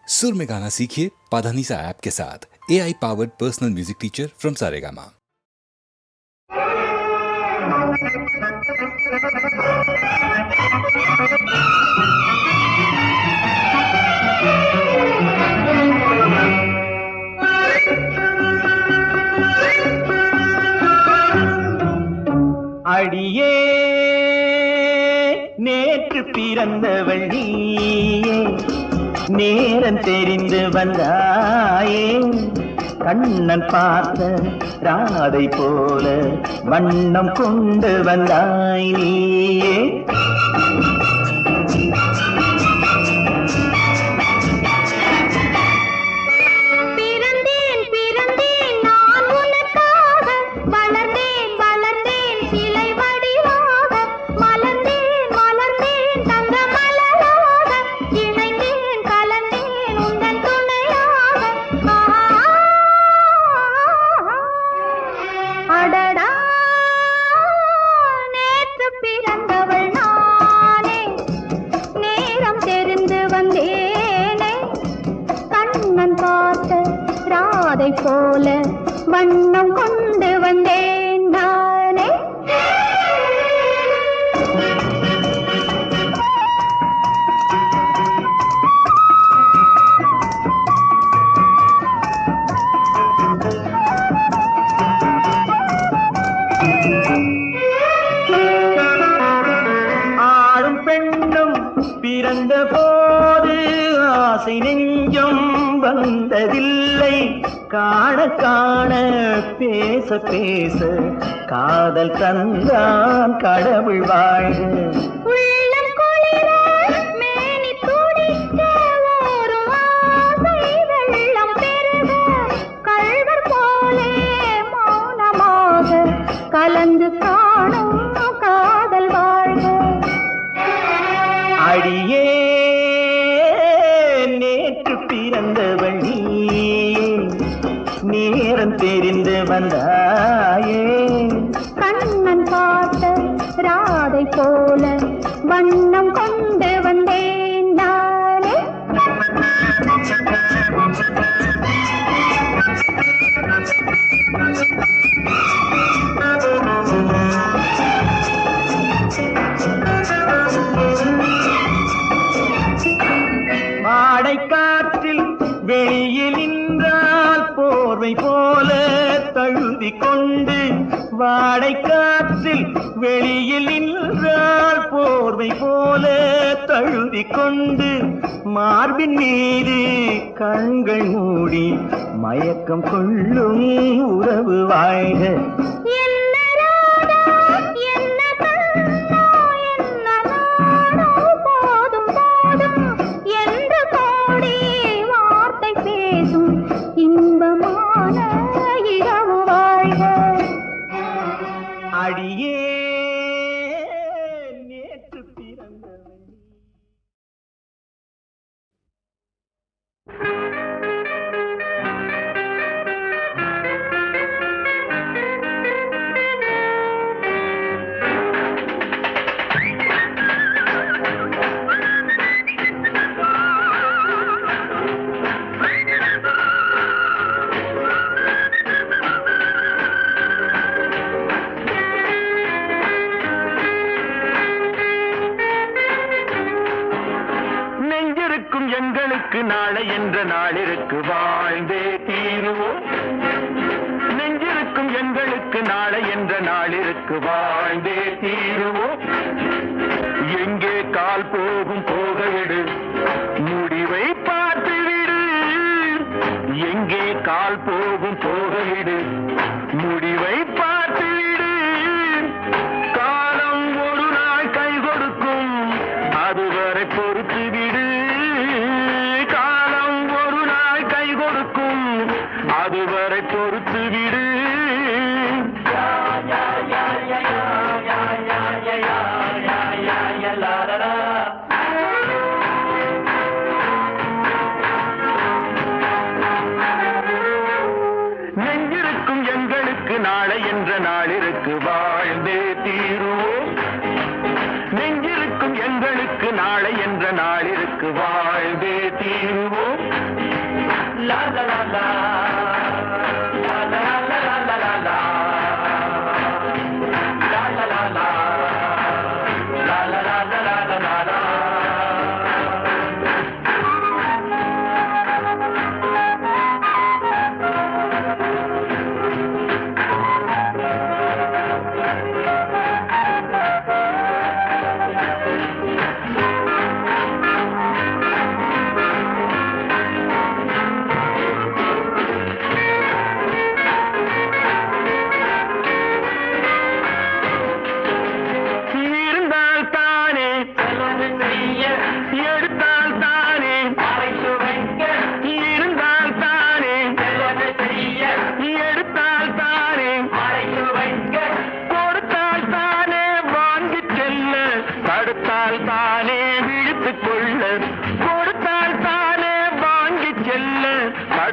सुर में गाना सीखिए पाधानीसा ऐप के साथ। AI powered personal music teacher from Saregama. அடியே நேற்று பிறந்தவள் நீயே, நேரம் தெரிந்து வந்தாயே. கண்ணன் பார்த்த ராதை போல வண்ணம் கொண்டு வந்தாய் நீயே. போல வண்ணம் கொண்டு வந்தேன் நானே. ஆளும் பெண்ணும் பிறந்த போது ஆசை நெஞ்சம் வந்ததில்லை. காண காண பேச பேச காதல் தந்தான் கடவுள் வாழ்க. உள்ளம் குளிர மேனி துடிக்க ஓரும் ஆசை வெள்ளம் பெருக கள்வர் போலே மௌனமாக கலந்து காணும் காதல் வாழ்க. அடியே நேற்று பிறந்தவள் நீயே, நேரம் தெரிந்து வந்தாயே. கண்ணன் பார்த்த ராதை போல வண்ணம் கொண்டு வந்தேன் நானே. வாடை காற்றில் வெளியில் நின்றால் போர்வை போல தழுவி கொண்டு, வாடை காற்றில் வெளியில் நின்றால் போர்வை போல தழுவி கொண்டு, மார்பின் மீது கண்கள் மூடி மயக்கம் கொள்ளும் உறவு வாழ்க. அடியே நேற்று பிறந்தவள். எங்களுக்கு நாளை என்ற நாளிற்கு வாழ்ந்தே தீருவோம். நெஞ்சிருக்கும் எங்களுக்கு நாளை என்ற நாளிற்கு வாழ்ந்தே தீருவோம். எங்கே கால் போகும் போகவிடு, முடிவை பார்த்துவிடு. எங்கே கால் போகும் போகவிடு, முடிவை பார்த்துவிடு. காலம் ஒரு நாள் கை கொடுக்கும், அதுவரை பொறுத்து விடு. அதுவரை பொறுத்து விடு. நெஞ்சிருக்கும் எங்களுக்கு நாளை என்ற நாளிற்கு வாழ்ந்தே தீருவோம். நெஞ்சிருக்கும் எங்களுக்கு நாளை என்ற நாளிற்கு வாழ்ந்தே தீருவோம்.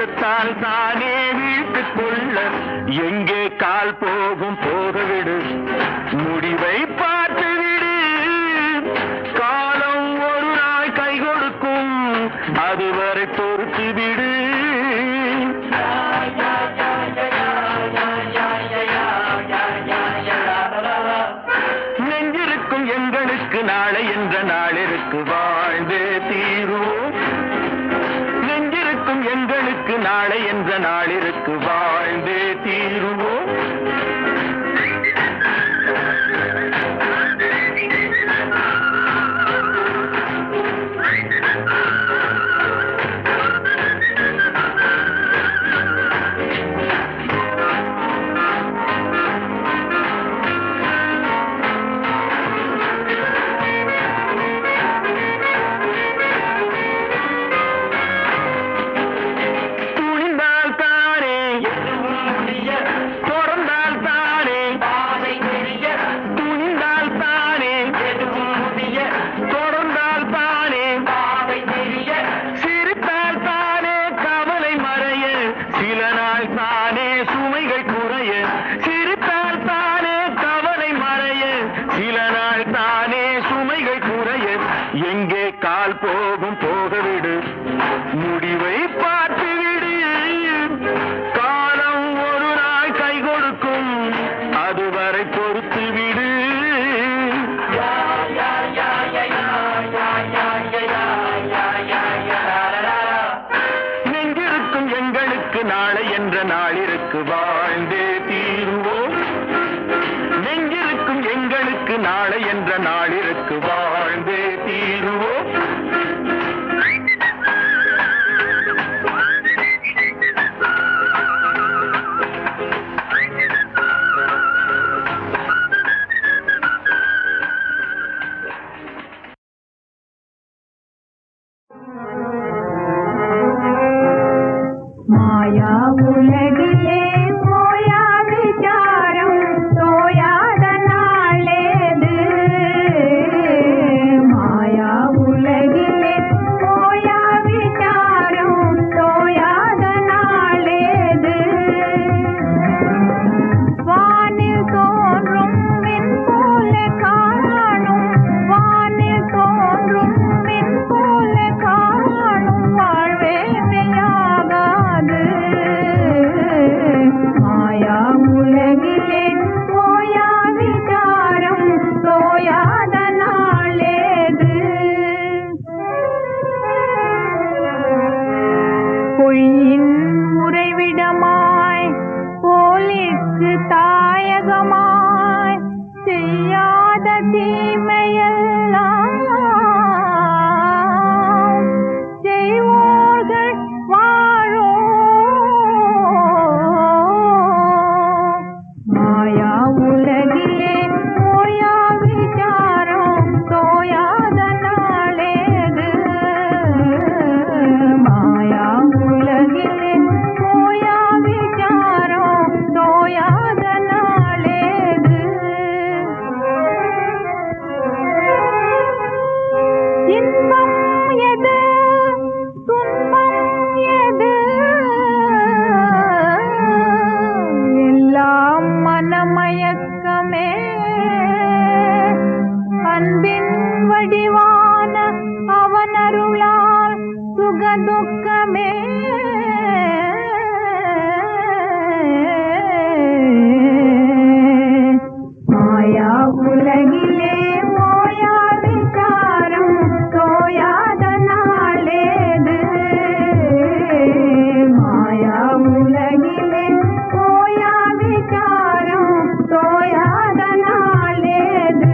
தடுத்தால் தானே வீட்டுக் கொள்ள எங்கே கால் போகும் போகவிடு முடிவை பார்த்து விடு காலம் ஒரு நாள் கை கொடுக்கும் அதுவரை பொறுத்து விடு நெஞ்சிருக்கும் எங்களுக்கு நாளை என்ற நாளிற்கு வாழ்ந்தே தீருவோம் நெஞ்சிருக்கும் எங்களுக்கு நாளை என்ற நாளிற்கு வாழ்ந்தே தீருவோம் எங்கே கால் போகும் போகவிடு முடிவை பார்த்து விடு காலம் ஒரு நாள் கை கொடுக்கும் அதுவரை பொறுத்து விடு நெஞ்சிருக்கும் எங்களுக்கு நாளை என்ற நாளிற்கு வாழ்ந்தே தீருவோம் நெஞ்சிருக்கும் எங்களுக்கு நாளை என்ற நாளிற்கு வாழ்ந்தே தீருவோம் மாயா உலகிலே போயா விசாரம் தோயாத நாளேது மாயா உலகிலே போயா விசாரம் தோயாத நாளேது வானில் தோன்றும் மின் போல காணும் வானில் தோன்றும் மின் போல காணும் வாழ்வே மெய்யாகாது மாயா உலகிலே போயா விசாரம் தோயாத நாளேது பொய்யின் உறைவிடமாய் போலிக்கு தாயகமாய் செய்யாத தீமையெல்லாம் செய்வோர்கள் வாழும் மாயா உலகிலே போயா விசாரம் தோயாத நாளேது மாயா உலகிலே போயா விசாரம் தோயாத நாளேது இன்பம் எது துன்பம் எது எல்லாம் மனமயக்கமே அன்பின் வடிவான அவன் அருளால் சுகதுக்கமே மாயா உலகிலே போயா விசாரம் தோயாத நாளேது மாயா உலகிலே போயா விசாரம் தோயாத நாளேது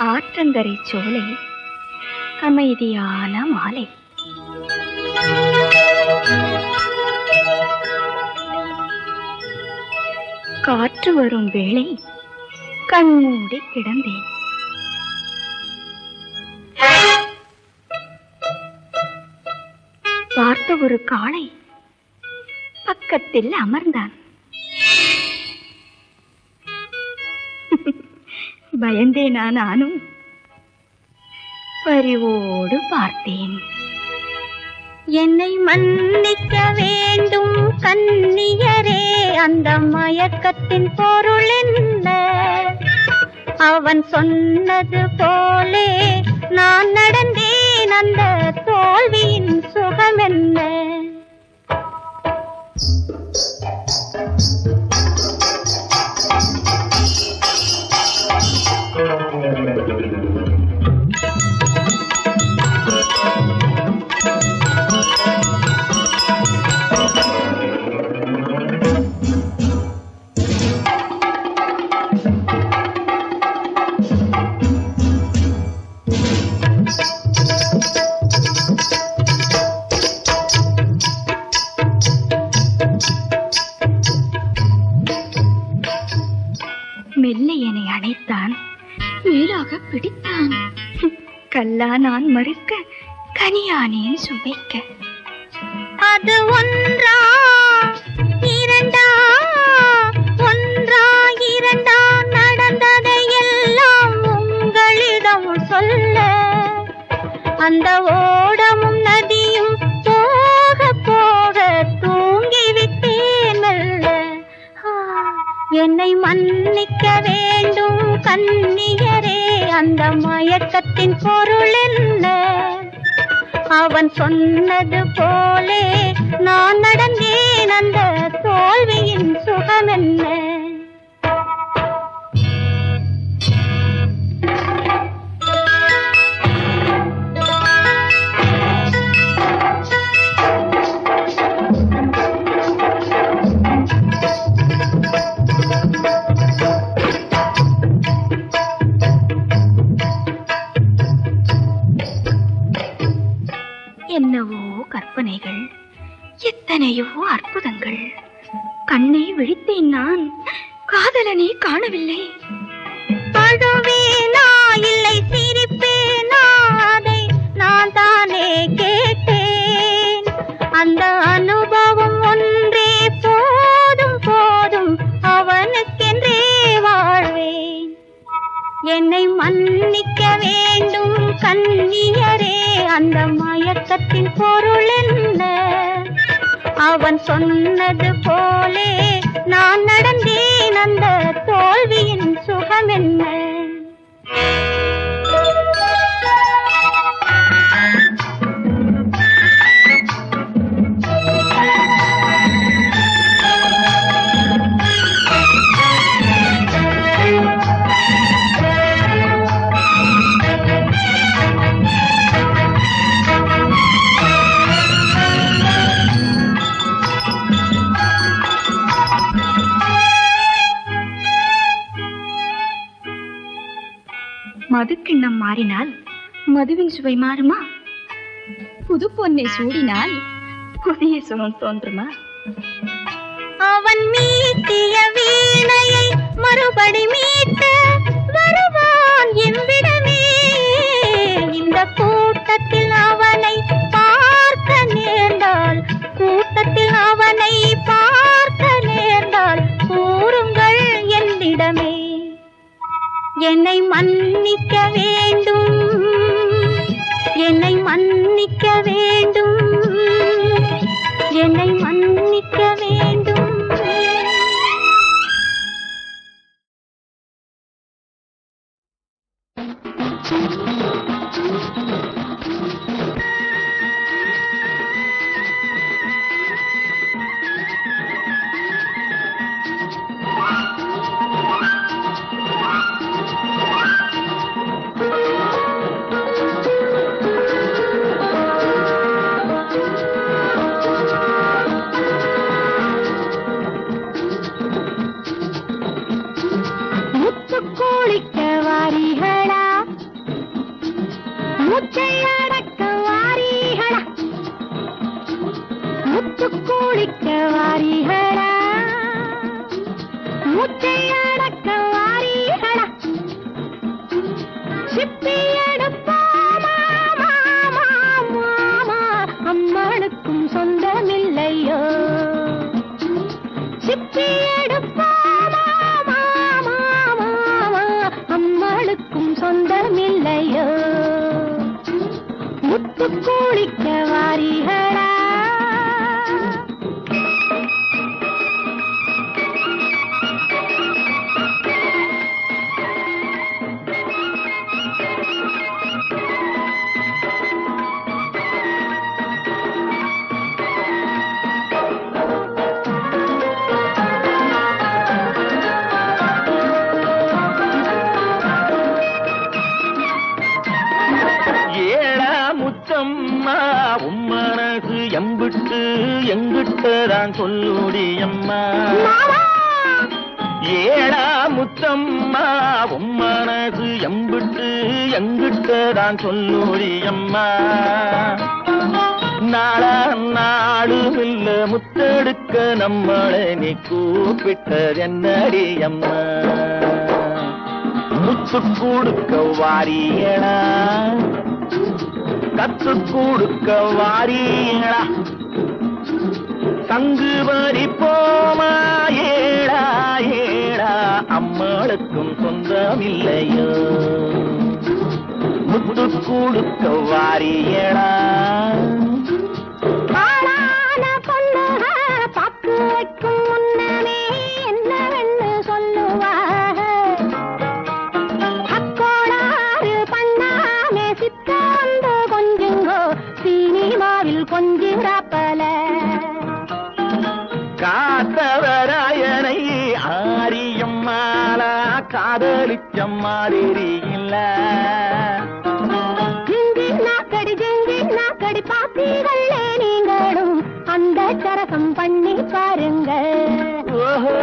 ஆற்றங்கரை சோலை அமைதியான மாலை காற்று வரும் வேளை கண்மூடி கிடந்தேன் ஒரு காளை பக்கத்தில் அமர்ந்தான். பயந்தேனா நானும் பரிவோடு பார்த்தேன். என்னை மன்னிக்க வேண்டும் கன்னியரே, அந்த மயக்கத்தின் பொருள் என்ன? அவன் சொன்னது போலே நான் நடந்தேன், அந்த தோல்வியின் சுகம் என்ன? மெல்ல என்னை அணைத்தான், மேலாக பிடித்தான். கல்லா நான் மறுக்க, கனியானேன் சுமைக்க. அது ஒன்றா இரண்டா, ஒன்றா இரண்டா, நடந்ததை எல்லாம் உங்களிடம் சொல்ல. அந்த ஓடமும் நதியும் போக போக தூங்கிவிட்டேன் மெல்ல. என்னை மன்னிக்க வேண்டும் கன்னியரே, அந்த மயக்கத்தின் பொருள் என்ன? அவன் சொன்னது போலே நான் நடந்தேன், அந்த தோல்வியின் சுகம் என்ன? என்னவோ கற்பனைகள், எத்தனையோ அற்புதங்கள். கண்ணை விழித்தேன் நான், காதலனை காணவில்லை. அழுவேனா இல்லை சிரிப்பேனா, அதை நான் தானே கேட்டேன். அந்த அனுபவம் ஒன்றே போதும் போதும், அவனுக்கென்றே வாழ்வேன். என்னை மன்னிக்க வேண்டும் கன்னியரே, அந்த மயக்கத்தின் பொருள் என்ன? அவன் சொன்னது போலே நான் நடந்தேன், அந்த தோல்வியின் சுகம் என்ன? மதுக்கிண்ணம் மாறினால் மதுவின் சுவை மாறுமா? புது பொன்னை சூடினால் புதிய சுகம் தோன்றுமா? அவன் மீட்டிய வீணையை மறுபடி மீட்ட வருவான் எவ்விடமே. இந்த கூட்டத்தில் அவனை பார்க்க நேர்ந்தால், கூட்டத்தில் அவனை பார்க்க நேர்ந்தால் கூறுங்கள் என்னிடமே. என்னை மன்னிக்க வேண்டும், என்னை மன்னிக்க வேண்டும், என்னை மன்னிக்க வேண்டும். குளிக்க வாரிகளா, மூச்சை அடக்க வாரிகளா, முத்து குளிக்க வாரிகளா, மூச்சை அடக்க வாரிகளா, சிப்பி எடுப்போமா மாமா மாமா, அம்மனுக்கும் சொந்த சொந்தமில்லையோ முத்து குளிக்க வாரிகளா உம்மனசு எம்பிட்டு எங்கிட்டதான் சொல்லுடி அம்மா ஏடா முத்தம்மா உம்மனசு எம்பிட்டு எங்கிட்டதான் சொல்லுடி அம்மா நாளா நாடும் இல்ல முத்தெடுக்க நம்மளை நீ கூப்பிட்டது என்னடி அம்மா முத்து கொடுக்க வாரியடா கத்து கொடுக்க வாரீங்களா சங்கு வரி போமா ஏடா ஏடா அம்மாளுக்கும் சொந்தமில்லையோ முத்து கொடுக்க வாரியடா பாக்கு வைக்கும் முன்னமே என்னவென்று சொல்லுவாக அக்கோளாறு பண்ணாமே சித்தாந்து கொஞ்சுங்கோ சினிமாவில் கொஞ்சிராப்பல காத்தவராயனை ஆரியம்மாளா காதலிச்ச மாதிரி இல்ல ஜிங்கி நாக்கடி பாத்தீங்களே நீங்களும் அந்த சரகம் பண்ணி பாருங்க ஓஹோ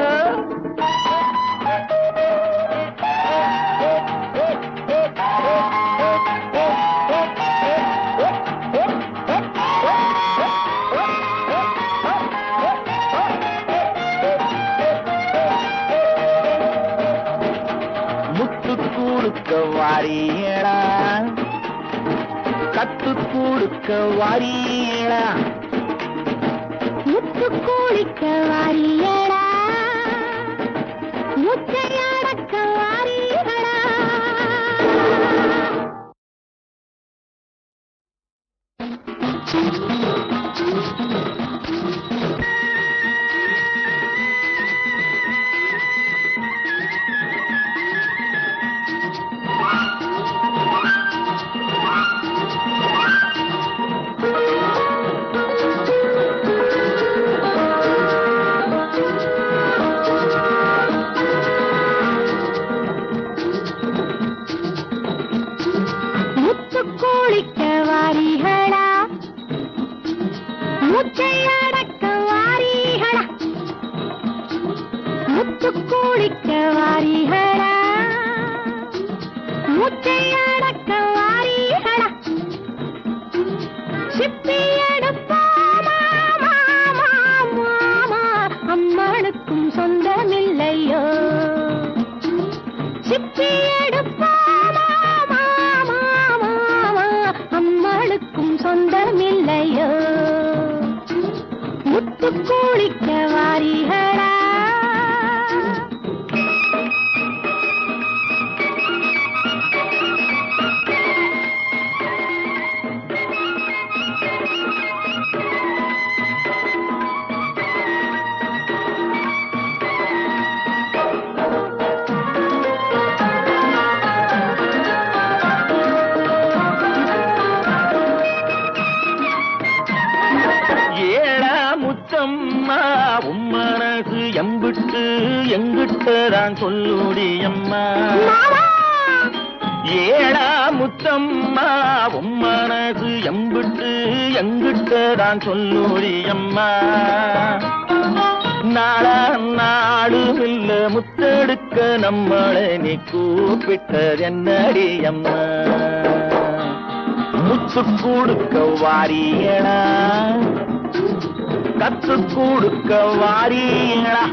முத்து கொடுக்க வாரியடா கத்து கொடுக்க வாரியடா முத்து குளிக்க வாரியடா முச்சையடக்க வாரியடா குளிக்க வாரிகளா முச்சையடக்க வாரிகளா முத்து குளிக்க வாரிகளா முச்சையடக்க வாரிகளா சிப்பி எடுப்போமா மாமா மாமா அம்மனுக்கும் சொந்தமில்லையோ சிப்பி எடுப்போமா அம்மளுக்கும் சொந்தமில்லையோ முத்து குளிக்க வாரிகளா உம்மனசு எம்பிட்டு எங்கிட்டதான் சொல்லுடி அம்மா ஏடா முத்தம்மா உம்மனசு எம்பிட்டு எங்கிட்டதான் சொல்லுடி அம்மா நாளா நாடும் இல்ல முத்தெடுக்க நம்மளை நீ கூப்பிட்டது என்னடி அம்மா முத்து கொடுக்க வாரியடா கத்து கொடுக்க வாரீங்களா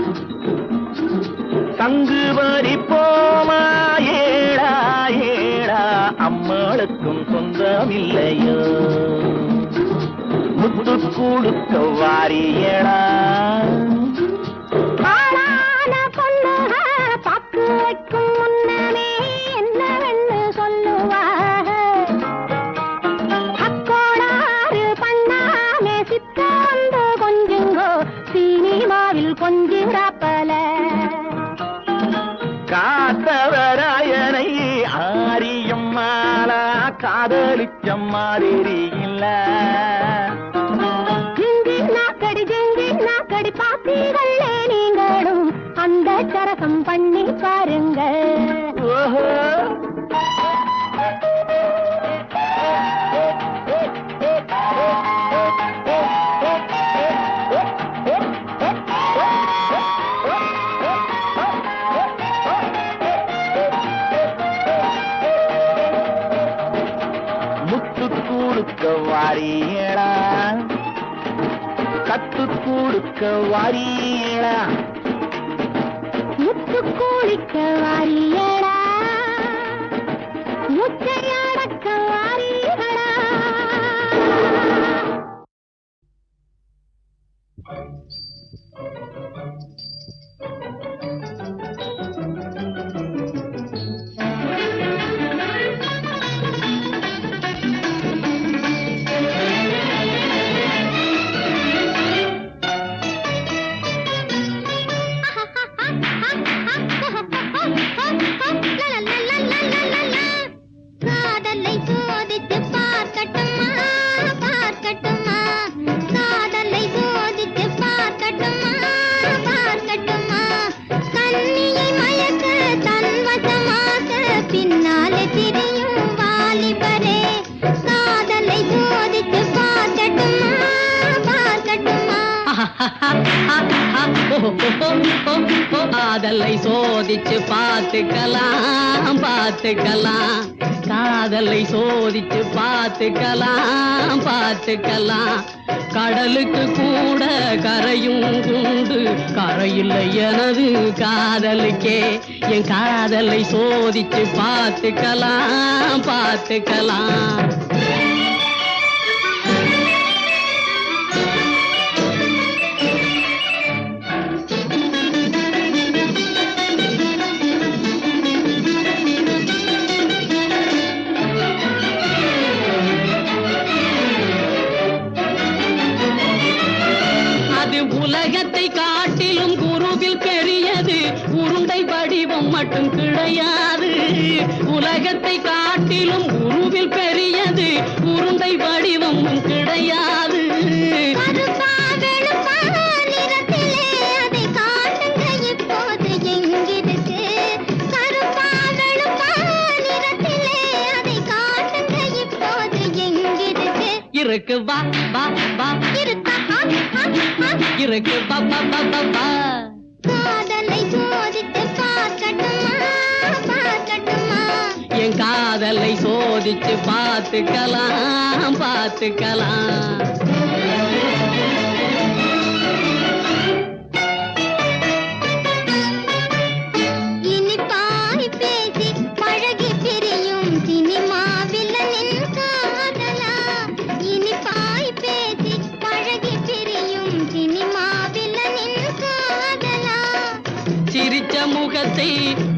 சங்கு வரி போமா ஏடா ஏடா அம்மாளுக்கும் சொந்தமில்லையோ முத்து கொடுக்க வாரியடா பாக்கு வைக்கும் முன்னமே என்னவென்று காதலிச்ச மாதிரி இல்ல. ஜிங்கி நாக்கடி பாத்தீர்களே நீங்களும் அந்த சரசம் பண்ணி பாருங்க. ஓஹோ வாரியேடா கத்து கூடுக்க வாரியேடா முத்து கூலிக்க வாரியேடா முத்தையடக்க வாரியேடா. காதலை சோதித்து பார்க்கட்டுமா பார்க்கட்டுமா, காதலை சோதித்து பார்க்கட்டுமா பார்க்கட்டுமா, கண்ணியை மயக்க தன்வசமாக பின்னாலே திரியும் வாலிபரே, காதலை சோதித்து பார்க்கட்டுமா பார்க்கட்டுமா. காதலை சோதிச்சு பார்த்துக்கலாம் பார்த்துக்கலாம், காதலை சோதிச்சு பார்த்துக்கலாம் பார்த்துக்கலாம், கடலுக்கு கூட கரையும் உண்டு, கரையில்லை எனது காதலுக்கே, என் காதலை சோதிச்சு பார்த்துக்கலாம் பார்த்துக்கலாம். உலகத்தை காட்டிலும் குருவில் பெரியது, உருண்டை வடிவம் மட்டும் கிடையாது. உலகத்தை காட்டிலும் குருவில் பெரியது, உருண்டை வடிவமும் கிடையாது. கருப்பா வெளுப்பா நிறத்திலே அதை காட்டுங்க இப்போது எங்கிருக்கு, கருப்பா வெளுப்பா நிறத்திலே அதை காட்டுங்க இப்போது எங்கிருக்கு. இருக்கு வா வா வா இருக்கா இருக்கு வா வா வா வா வா. காதலை சோதித்து பார்க்கட்டுமா பார்க்கட்டுமா, என் காதலை சோதிச்சு பார்த்துக்கலாம் பார்த்துக்கலாம். இனிப்பாய் பேசி பழகி பிரியும் சினிமா வில்லனின் காதலா, இனிப்பாய் பேசி பழகி பிரியும் சினிமா வில்லனின் காதலா, சிரிச்ச முகத்தை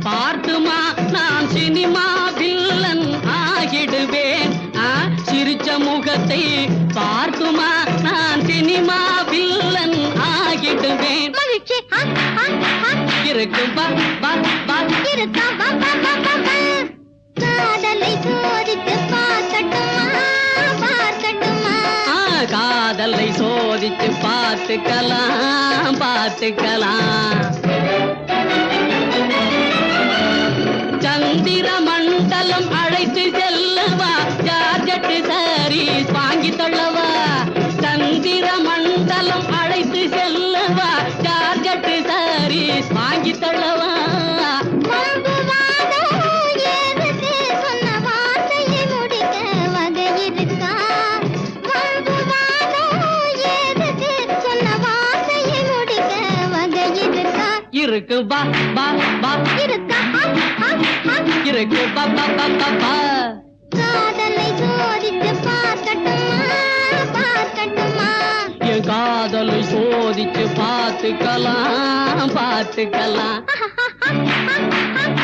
பார்த்துமா நான் சினிமா வில்லன் ஆகிடுவேன். சிரிச்ச முகத்தை பார்த்துமா நான் சினிமா வில்லன் ஆகிடுவேன். மகிழ்ச்சி இருக்கு வா வா வா இருக்கா வா வா வா வா வா. காதலை சோதித்து பார்க்கட்டுமா பார்க்கட்டுமா, காதலை சோதிச்சு பார்த்துக்கலாம் பார்த்துக்கலாம். சந்திர மண்டலம் அழைத்து செல்லவா, ஜார்ஜெட் சாரீஸ் வாங்கி தள்ளவா, சந்திர மண்டலம் அழைத்து செல்லவா, ஜார்ஜெட் சாரீஸ் வாங்கி தள்ளவா. சொன்ன வார்த்தையை முடிக்க வகை இருக்கா, சொன்ன வார்த்தையை முடிக்க வகை இருக்கா. இருக்கு வா வா வா இருக்கா இருக்கு வா வா வா வா வா. காதலை சோதித்து பார்க்கட்டுமா பார்க்கட்டுமா, என் காதலை சோதிச்சு பார்த்துக்கலாம் பார்த்துக்கலாம்.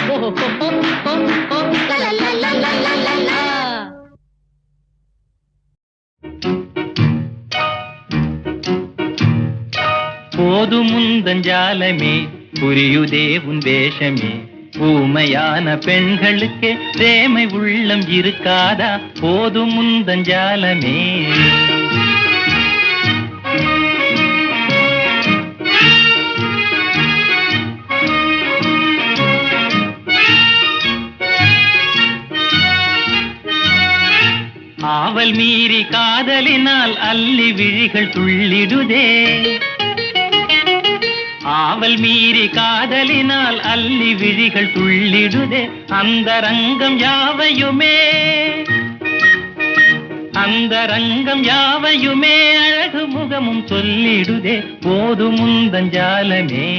ஓ, ஓ, ஓ, ஓ, ஓ, லா, லா, லா, லா, லா, லா, லா, லா. போதுமுந்தஞ்சாலமே புரியுதே உன் வேஷமே, ஊமையான பெண்களுக்கே பிரேமை உள்ளம் இருக்காதா போதும் முந்தஞ்சாலமே. ஆவல் மீறி காதலினால் அல்லி விழிகள் துள்ளிடுதே. ஆவல் மீறி காதலினால் அல்லி விழிகள் துள்ளிடுதே. அந்த ரங்கம் யாவையுமே அந்த ரங்கம் யாவையுமே அழகு முகமும் சொல்லிடுதே போதும் முந்தஞ்சாலமே.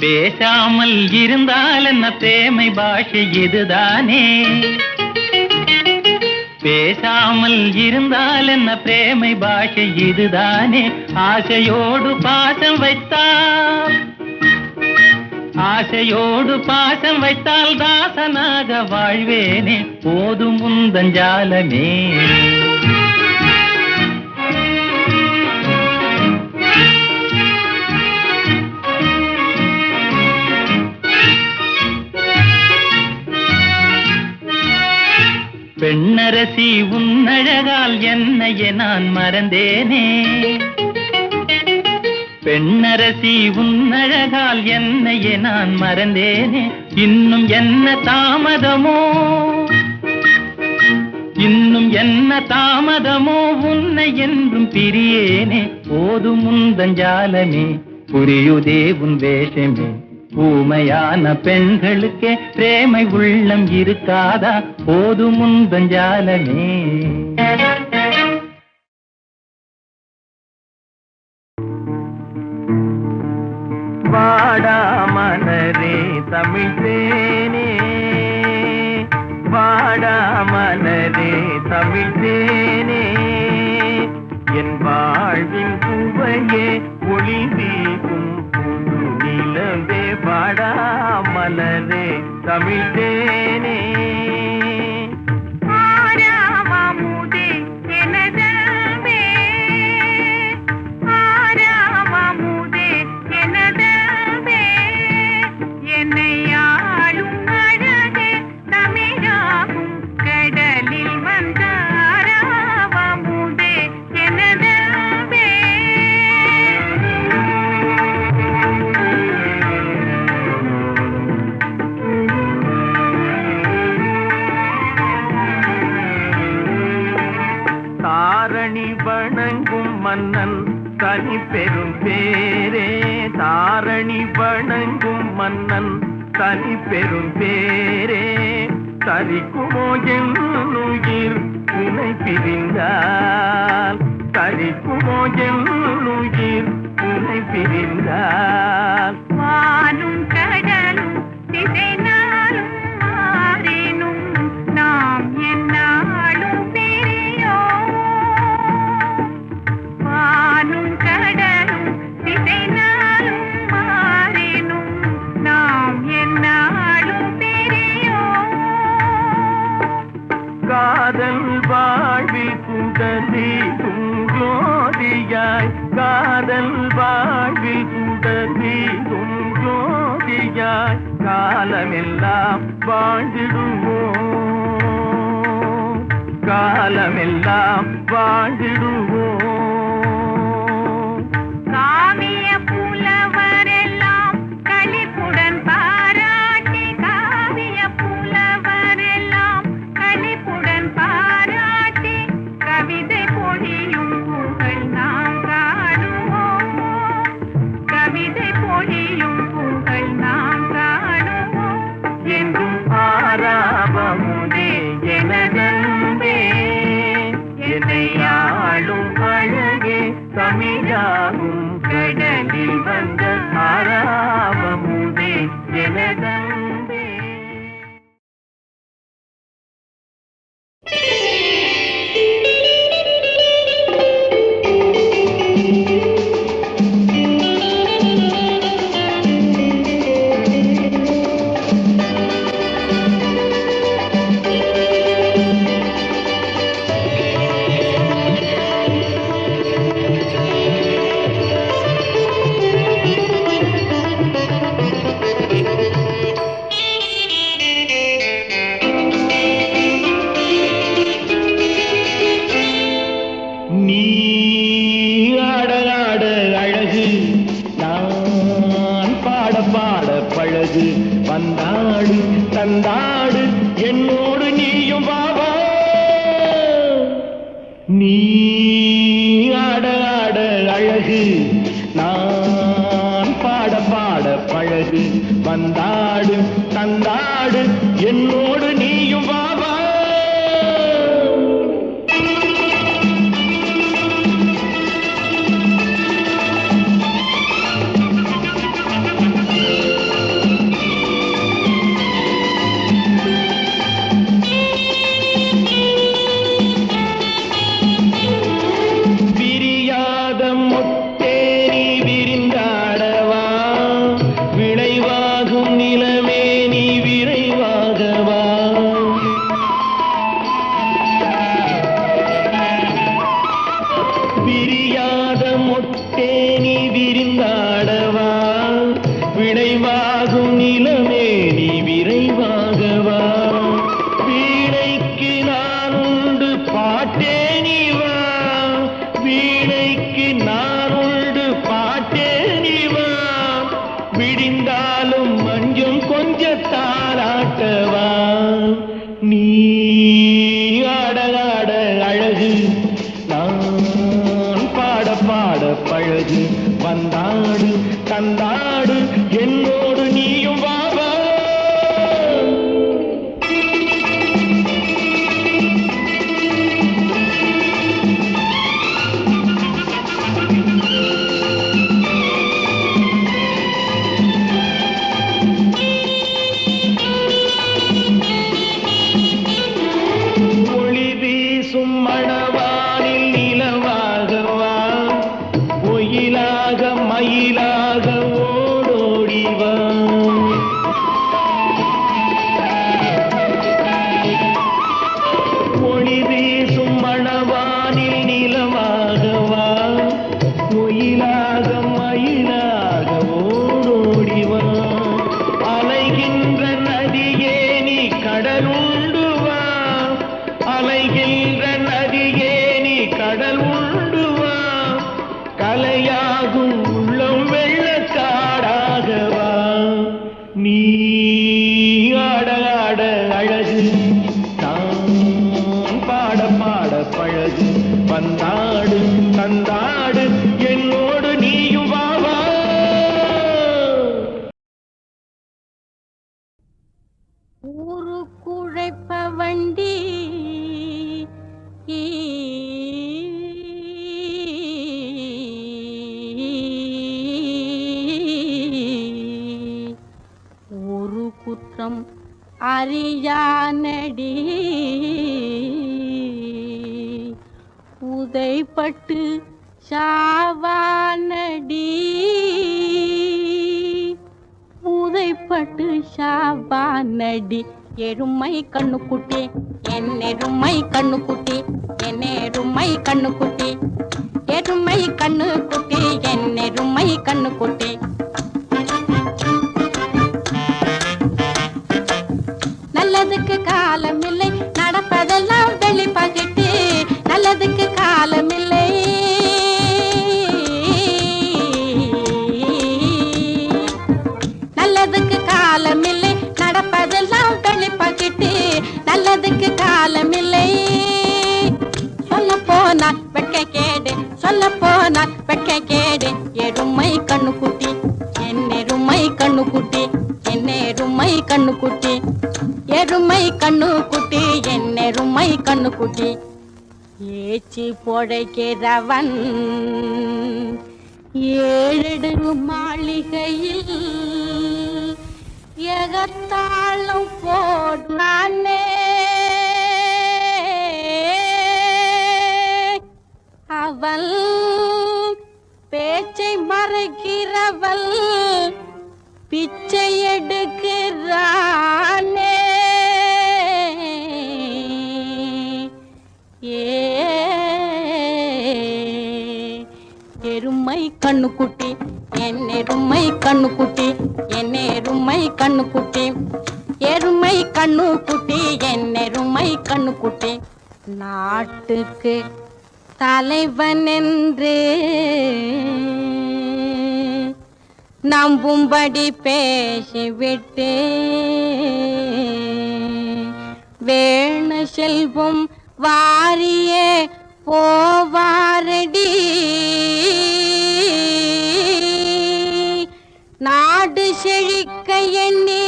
பேசாமல் இருந்தால் என்ன பிரேமை பாஷை இதுதானே. பேசாமல் இருந்தால் என்ன பிரேமை பாஷை இதுதானே. ஆசையோடு பாசம் வைத்தால் ஆசையோடு பாசம் வைத்தால் தாசனாக வாழ்வேனே போதும் முந்தஞ்சாலமே. பெண்ணரசி உன்னழகால் என்னையே நான் மறந்தேனே. பெண்ணரசி உன்னழகால் என்னையே நான் மறந்தேனே. இன்னும் என்ன தாமதமோ இன்னும் என்ன தாமதமோ உன்னை என்றும் பிரியேனே போதும் முந்தஞ்சாலமே. புரியுதே உன் வேஷமே. ஊமையான பெண்களுக்கே பிரேமை உள்ளம் இருக்காதா போதும் முந்தஞ்சாலமே. வாடா மலரே தமிழ் தேனே வாடா மலரே தமிழ் தேனே என் வாழ்வின் சுவையே ஒளி வீசும் புது நிலவே வாடா மலரே தமிழ் தேனே. மன்னன் தனி பெரும் பேரே தாரணி வணங்கும் மன்னன் தனி பெரும் பேரே தரிக்குமோ என்னுயிர் உனை பிரிந்தால் தரிக்குமோ என்னுயிர் உனை பிரிந்தால் வானும் கடலும் திசை நாளும் மாறினும் நாம் என்னாலும் பிரியோம். வானும் கடலும் திசை நாளும் மாறினும் நாம் என்னாலும் பிரியோம். காதல் வாழ்வில் குடலீடும் ஜோதியாய் காதல் வாழ்வில் குடலீடும் ஜோதியாய் காலமெல்லாம் வாழ்ந்திடுவோம் காலமெல்லாம் வாழ்ந்திடுவோம். காவிய புலவரெல்லாம் களிப்புடன் பாராட்டி காவிய புலவரெல்லாம் களிப்புடன் பாராட்டி கவிதை பொழியும் புகழ் நாம் காணுவோம். கவிதை பொழியும் புகழ் நாம் காணுவோம். என்றும் ஆராவமுதே எனதன்பே என்னை ஆளும் அழகே தமிழாகும் கடலில் வந்த ஆராவமுதே எனதன்பே. நீ ஆட ஆட அழகு நான் பாட பாட பழகு வந்தாடு தந்தாடு என்னோடு நீயும் வா வா. விரியாத முத்தே நீ விரிந்தாடவா விளைவாகும் நிலமே நீ விரைவாகவா. விரியாத முத்தே நீ விரிந்தாடவா விளைவாகும் நிலமே நீ விரைவாகவா. வீணைக்கு நான் உண்டு பாட்டே நீ வா வீணைக்கு நான் உண்டு பாட்டே நீ வா. விடிந்தாலும் மஞ்சம் கொஞ்ச தாளாட்டவா. நீ ஆட ஆட அழகு நான் பாட பாட பழகு வந்தாடு தந்தாடு என்னோடு நீயும் வா வா. ஒளி வீசும் மணவானில் நிலவாகவா ஒயிலாக மயிலாக ஓடோடிவா. ஒளி வீசும் மணவானில் நிலவாகவா ஒயிலாக மயிலாக ஓடோடிவா. அலைகின்ற நதியே நீ கடலுண்டு வா அலைகின்ற நதியே நீ கடல் உண்டு வா. கலையாகும் உள்ளம் வெள்ளக்காடாகவா. நீ ஆட ஆட அழகு நான் பாட பாட பழகு வந்தாடு தந்தாடு என்னோடு நீயும் வா வா. ஊரு குழைப்ப வண்டி ஒரு குற்றம் அறியானடி உதைப்பட்டு சாவானடி உதைப்பட்டு சாவானடி. எருமை கண்ணுக்குட்டி என்னெருமை கண்ணுக்குட்டி என்னெருமை கண்ணுக்குட்டி எருமை கண்ணுக்குட்டி என்னெருமை கண்ணுக்குட்டி. நல்லதுக்கு காலமில்லை நடப்பதெல்லாம் வெளிப்பாகிட்டு நல்லதுக்கு காலமில்லை. நல்லதுக்கு காலமில்லை நடப்பதெல்லாம் வெளிப்பாகிட்டு நல்லதுக்கு காலமில்லை. சொல்ல போனால் வெட்க கேடு சொல்ல போனால் வெட்க கேடு. எருமை கண்ணுக்குட்டி என்னெருமை கண்ணுக்குட்டி என்னெருமை கண்ணுக்குட்டி எருமை கண்ணுக்குட்டி என்னெருமை கண்ணுக்குட்டி. ஏச்சி பொழைக்கிறவன் ஏழெடு மாளிகையில் எகத்தாளம் போடுறானே அவள் பேச்சை மறைக்கிறவள் பிச்சை எடுக்கிறானே. எருமை கண்ணுக்குட்டி என்னெருமை கண்ணுக்குட்டி என்னெருமை கண்ணுக்குட்டி எருமை கண்ணுக்குட்டி என்னெருமை கண்ணுக்குட்டி. நாட்டுக்கு தலைவன் என்று நம்பும்படி பேசிவிட்டு வேணு செல்வம் வாரியே போவாரடி நாடு செழிக்க எண்ணி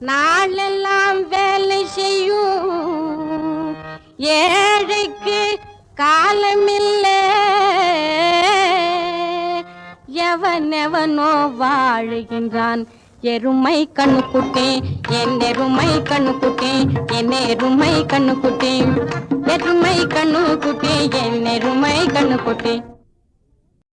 நாளெல்லாம் வேலை செய்யும் ஏழைக்கு காலமில்லை எவனெவனோ வாழுகின்றான் எருமை கண்ணுக்குட்டி என் எருமை கண்ணுக்குட்டி என் எருமை கண்ணுக்குட்டி எருமை கண்ணுக்குட்டி என் எருமை கண்ணுக்குட்டி